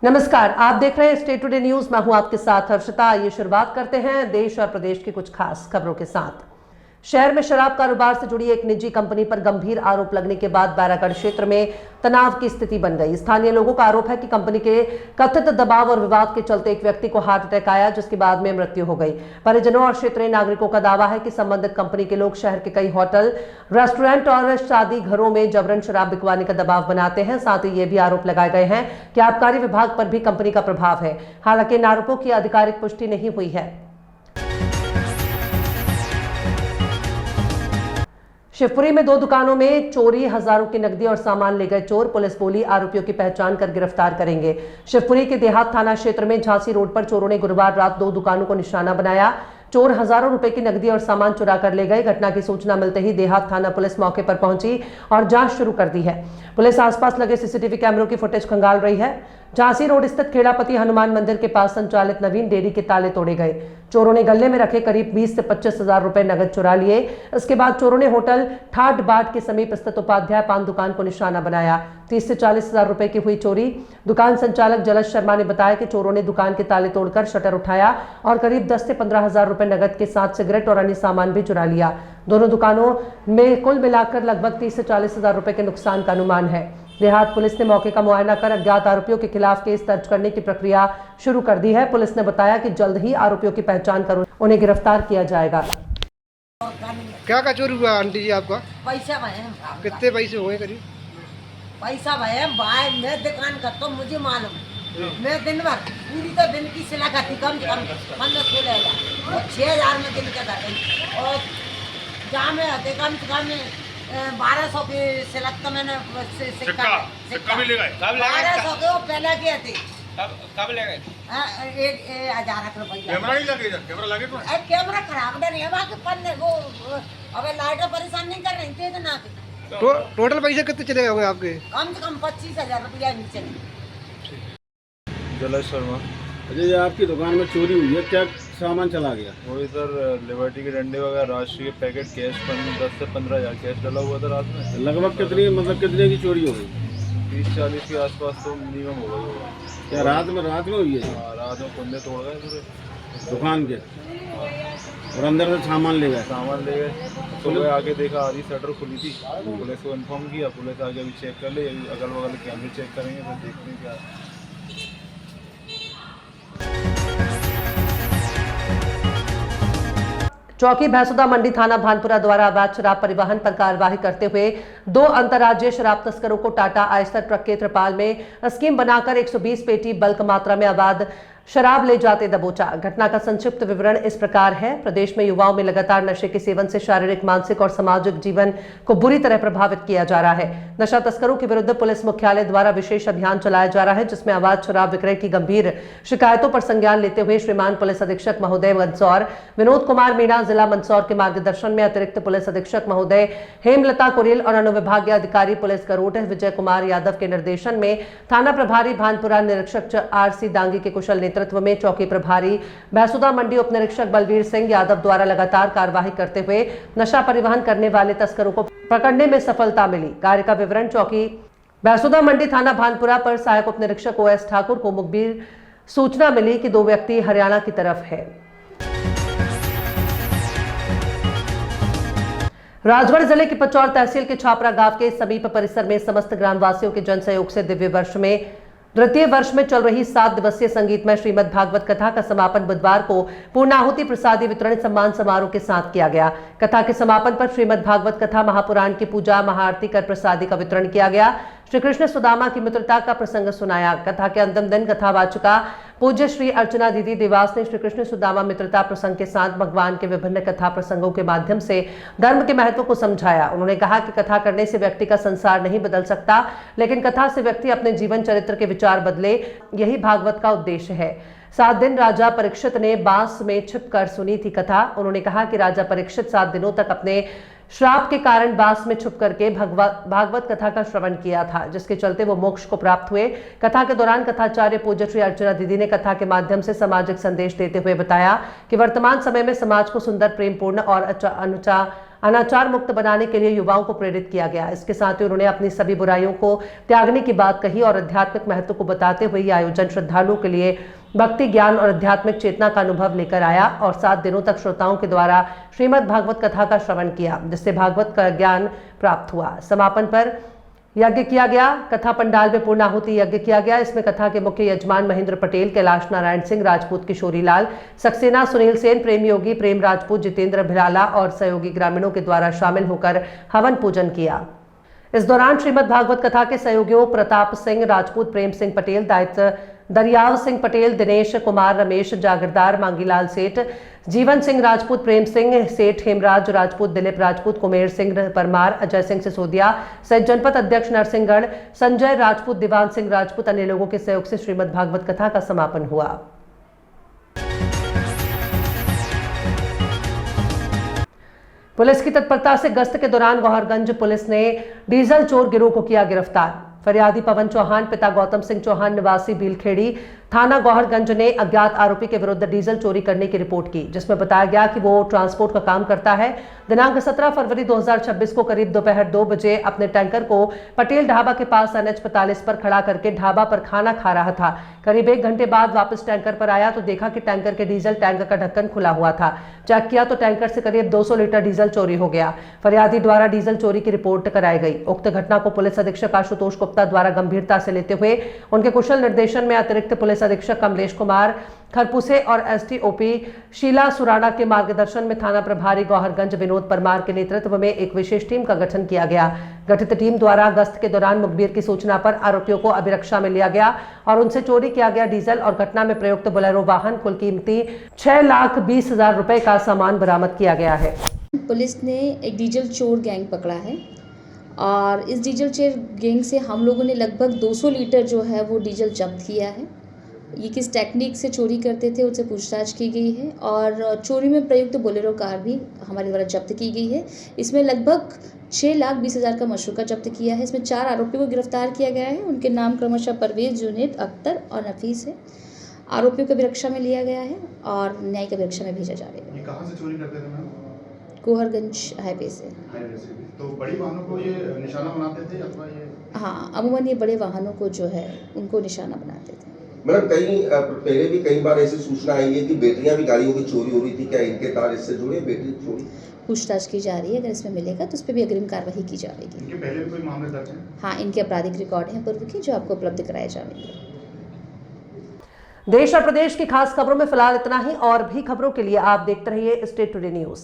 नमस्कार, आप देख रहे हैं स्टेट टुडे न्यूज। मैं हूं आपके साथ हर्षिता। आइए शुरुआत करते हैं देश और प्रदेश की कुछ खास खबरों के साथ। शहर में शराब कारोबार से जुड़ी एक निजी कंपनी पर गंभीर आरोप लगने के बाद बैरागढ़ क्षेत्र में तनाव की स्थिति बन गई। स्थानीय लोगों का आरोप है कि कंपनी के कथित दबाव और विवाद के चलते एक व्यक्ति को हार्ट अटैक आया, जिसके बाद में मृत्यु हो गई। परिजनों और क्षेत्रीय नागरिकों का दावा है कि संबंधित कंपनी के लोग शहर के कई होटल, रेस्टोरेंट और शादी घरों में जबरन शराब बिकवाने का दबाव बनाते हैं। साथ ही ये भी आरोप लगाए गए हैं कि आबकारी विभाग पर भी कंपनी का प्रभाव है। हालांकि इन आरोपों की आधिकारिक पुष्टि नहीं हुई है। शिवपुरी में 2 दुकानों में चोरी, हजारों की नकदी और सामान ले गए चोर। पुलिस बोली आरोपियों की पहचान कर गिरफ्तार करेंगे। शिवपुरी के देहात थाना क्षेत्र में झांसी रोड पर चोरों ने गुरुवार रात 2 दुकानों को निशाना बनाया। चोर हजारों रुपए की नकदी और सामान चुरा कर ले गए। घटना की सूचना मिलते ही देहात थाना पुलिस मौके पर पहुंची और जांच शुरू कर दी है। पुलिस आसपास लगे सीसीटीवी कैमरों की फुटेज खंगाल रही है। झांसी रोड स्थित खेड़ापति हनुमान मंदिर के पास संचालित नवीन डेयरी के ताले तोड़े गए। चोरों ने गले में रखे करीब 20 से 25 हजार रुपए नगद चुरा लिए। इसके बाद चोरों ने होटल ठाट बाट के समीप स्थित उपाध्याय पान दुकान को निशाना बनाया। 30 से 40 हजार रुपए की हुई चोरी। दुकान संचालक जलज शर्मा ने बताया कि चोरों ने दुकान के ताले तोड़कर शटर उठाया और करीब 10 से 15 हजार रुपए नगद के साथ सिगरेट और अन्य सामान भी चुरा लिया। दोनों दुकानों में कुल मिलाकर लगभग 30 से 40 हजार रुपए के नुकसान का अनुमान है। देहात पुलिस ने मौके का मुआयना कर अज्ञात आरोपियों के खिलाफ केस दर्ज करने की प्रक्रिया शुरू कर दी है। पुलिस ने बताया कि जल्द ही आरोपियों की पहचान कर उन्हें गिरफ्तार किया जाएगा। क्या का चोरी हुआ आंटी जी आपका? पैसा भये। कितने पैसे हुए करीब? पैसा भये भाई, मैं दुकान करता हूँ, मुझे मालूम। मैं दिन भर पूरी तो दिन की सिला करती, कम से कम 15-16 और 6,000 में दिन का था। और जहाँ में आते कम से कम 1200 की सिलक तो मैंने सिक्का भी ले गए। 1200 के वो पहले के थे। कब ले गए? 1,000 रुपया। कैमरा नहीं लगे? कैमरा लगे तो कैमरा खराब नहीं है बाकी पन्ने वो। अबे लाइटें परेशान नहीं कर रही थी ना। टोटल पैसे कितने चले गए आपके? कम से कम 25,000 रुपया नीचे। जलज शर्मा। अच्छा, ये आपकी दुकान में चोरी हुई है, क्या सामान चला गया? वो इधर लिबर्टी के डंडे वगैरह, राष्ट्रीय के पैकेट, कैश 10 से 15 हज़ार कैश डला हुआ था रात में। लगभग कितने की चोरी हो गई? 30-40 के आसपास तो मिनिमम हो गई होगा। क्या रात में हुई है? रात में कुंदे तोड़ गए पूरे दुकान के और अंदर से सामान ले गए। सामान ले गए। सुबह आके देखा आधी शटर खुली थी। पुलिस को इन्फॉर्म किया। पुलिस आगे अभी चेक कर ले, अगल बगल कैमरे चेक करेंगे, फिर देखते हैं क्या। चौकी भैंसुदा मंडी थाना भानपुरा द्वारा अवैध शराब परिवहन पर कार्यवाही करते हुए 2 अंतर्राज्यीय शराब तस्करों को टाटा आयस्टर ट्रक के त्रिपाल में स्कीम बनाकर 120 पेटी बल्क मात्रा में अवैध शराब ले जाते दबोचा। घटना का संक्षिप्त विवरण इस प्रकार है। प्रदेश में युवाओं में लगातार नशे के सेवन से शारीरिक, मानसिक और सामाजिक जीवन को बुरी तरह प्रभावित किया जा रहा है। नशा तस्करों के विरुद्ध पुलिस मुख्यालय द्वारा विशेष अभियान चलाया जा रहा है, जिसमें अवैध शराब विक्रय की गंभीर शिकायतों पर संज्ञान लेते हुए श्रीमान पुलिस अधीक्षक महोदय मंदसौर विनोद कुमार मीणा, जिला मंदसौर के मार्गदर्शन में अतिरिक्त पुलिस अधीक्षक महोदय हेमलता कुरेल और अनुविभागीय अधिकारी पुलिस गरुड़ विजय कुमार यादव के निर्देशन में थाना प्रभारी भानपुरा निरीक्षक RC दांगी के कुशल नेतृत्व में चौकी प्रभारी भैंसुदा मंडी उप निरीक्षक बलवीर सिंह यादव द्वारा लगातार कार्यवाही करते हुए नशा परिवहन करने वाले तस्करों को पकड़ने में सफलता मिली। कार्य का विवरण चौकी भैंसुदा मंडी थाना भानपुरा पर सहायक उप निरीक्षक OS ठाकुर को मुखबिर सूचना मिली कि 2 व्यक्ति हरियाणा की तरफ है। राजगढ़ जिले की पचौर तहसील के छापरा गांव के समीप परिसर में समस्त ग्रामवासियों के जन सहयोग से दिव्य वर्ष में द्वितीय वर्ष में चल रही 7 दिवसीय संगीतमय श्रीमद् भागवत कथा का समापन बुधवार को पूर्णाहुति प्रसादी वितरण सम्मान समारोह के साथ किया गया। कथा के समापन पर श्रीमद् भागवत कथा महापुराण की पूजा महाआरती कर प्रसादी का वितरण किया गया। श्री कृष्ण सुदामा की मित्रता का प्रसंग सुनाया। कथा के अंतिम दिन कथावाचिका पूज्य श्री अर्चना दीदी देवास ने श्री कृष्ण सुदामा मित्रता प्रसंग के साथ भगवान के विभिन्न कथा प्रसंगों के माध्यम से धर्म के महत्व को समझाया। उन्होंने कहा कि कथा करने से व्यक्ति का संसार नहीं बदल सकता, लेकिन कथा से व्यक्ति अपने जीवन चरित्र के विचार बदले, यही भागवत का उद्देश्य है। 7 दिन राजा परीक्षित ने बांस में छिपकर सुनी थी कथा। उन्होंने कहा कि राजा परीक्षित 7 दिनों तक अपने श्राप के कारण बांस में छुप करके भागवत कथा का श्रवण किया था, जिसके चलते वो मोक्ष को प्राप्त हुए। कथा के दौरान कथाचार्य पूज्य श्री अर्चना दीदी ने कथा के माध्यम से सामाजिक संदेश देते हुए बताया कि वर्तमान समय में समाज को सुंदर, प्रेमपूर्ण और अनाचार मुक्त बनाने के लिए युवाओं को प्रेरित किया गया। इसके साथ ही उन्होंने अपनी सभी बुराइयों को त्यागने की बात कही और आध्यात्मिक महत्व को बताते हुए ये आयोजन श्रद्धालुओं के लिए भक्ति, ज्ञान और आध्यात्मिक चेतना का अनुभव लेकर आया और 7 दिनों तक श्रोताओं के द्वारा श्रीमद् भागवत कथा का श्रवण किया, जिससे भागवत का ज्ञान प्राप्त हुआ। समापन पर यज्ञ किया गया। कथा पंडाल में पूर्णाहुति यज्ञ किया गया। इसमें कथा के मुख्य यजमान महेंद्र पटेल, कैलाश नारायण सिंह राजपूत, किशोरी लाल सक्सेना, सुनील सेन, प्रेम योगी, प्रेम राजपूत, जितेंद्र भिराला और सहयोगी ग्रामीणों के द्वारा शामिल होकर हवन पूजन किया। इस दौरान श्रीमद् भागवत कथा के सहयोगियों प्रताप सिंह राजपूत, प्रेम सिंह पटेल, दायित्व दरियाव सिंह पटेल, दिनेश कुमार, रमेश जागीरदार, मांगीलाल सेठ, जीवन सिंह राजपूत, प्रेम सिंह सेठ, हेमराज राजपूत, दिलीप राजपूत, कुमेर सिंह परमार, अजय सिंह सिसोदिया सहित जनपद अध्यक्ष नरसिंहगढ़, संजय राजपूत, दीवान सिंह राजपूत, अन्य लोगों के सहयोग से श्रीमद् भागवत कथा का समापन हुआ। पुलिस की तत्परता से गश्त के दौरान गौहरगंज पुलिस ने डीजल चोर गिरोह को किया गिरफ्तार। फरियादी पवन चौहान, पिता गौतम सिंह चौहान, निवासी बीलखेड़ी, थाना गौहरगंज ने अज्ञात आरोपी के विरुद्ध डीजल चोरी करने की रिपोर्ट की, जिसमें बताया गया कि वो ट्रांसपोर्ट का काम करता है। दिनांक 17 फरवरी 2026 को करीब दोपहर 2 बजे अपने टैंकर को पटेल ढाबा के पास NH 45 पर खड़ा करके ढाबा पर खाना खा रहा था। करीब 1 घंटे बाद वापस टैंकर पर आया तो देखा कि टैंकर के डीजल टैंक का ढक्कन खुला हुआ था। चेक किया तो टैंकर से करीब 200 लीटर डीजल चोरी हो गया। फरियादी द्वारा डीजल चोरी की रिपोर्ट कराई गई। उक्त घटना को पुलिस अधीक्षक आशुतोष गुप्ता द्वारा गंभीरता से लेते हुए उनके कुशल निर्देशन में अतिरिक्त पुलिस अधीक्षक कमलेश कुमार खरपुसे और STOP शीला सुराणा के मार्गदर्शन में थाना प्रभारी गौहरगंज विनोद परमार के नेतृत्व में एक विशेष टीम का गठन किया गया। गठित टीम द्वारा गश्त के दौरान मुखबिर की सूचना पर आरोपियों को अभिरक्षा में लिया गया और उनसे चोरी किया गया डीजल और घटना में प्रयुक्त बोलेरो वाहन कुल कीमती 6,20,000 रुपए का सामान बरामद किया गया है। पुलिस ने एक डीजल चोर गैंग पकड़ा है और इस डीजल चोर गैंग से हम लोगों ने लगभग 200 लीटर जो है वो डीजल जब्त किया है। ये किस टेक्निक से चोरी करते थे उनसे पूछताछ की गई है और चोरी में प्रयुक्त बोलेरो कार भी हमारे द्वारा जब्त की गई है। इसमें लगभग 6,20,000 का मशरूका जब्त किया है। इसमें 4 आरोपियों को गिरफ्तार किया गया है। उनके नाम क्रमशः परवेज, जुनेद, अख्तर और नफीस है। आरोपियों को अभिरक्षा में लिया गया है और न्यायिक अभिरक्षा में भेजा जाएगा। ये कहाँ से चोरी करते थे मैम? गोहरगंज हाईवे से। तो बड़ी वाहनों को ये निशाना बनाते थे अथवा ये? हाँ, अमूमन ये बड़े वाहनों को जो है उनको निशाना बनाते थे। मैडम पहले भी कई बार ऐसी सूचना आई है कि बैटरियां भी गाड़ियों की चोरी हो रही थी, क्या इनके तार इससे जुड़े? बैटरी चोरी पूछताछ की जा रही है, अगर इसमें मिलेगा तो उस पर भी अग्रिम कार्रवाई की जाएगी। इनके पहले भी कोई मामले दर्ज हैं? हाँ, इनके आपराधिक रिकॉर्ड हैं पूर्व की जो आपको उपलब्ध कराए जाएंगे। देश और प्रदेश की खास खबरों में फिलहाल इतना ही और भी खबरों के लिए आप देखते रहिए स्टेट टुडे न्यूज।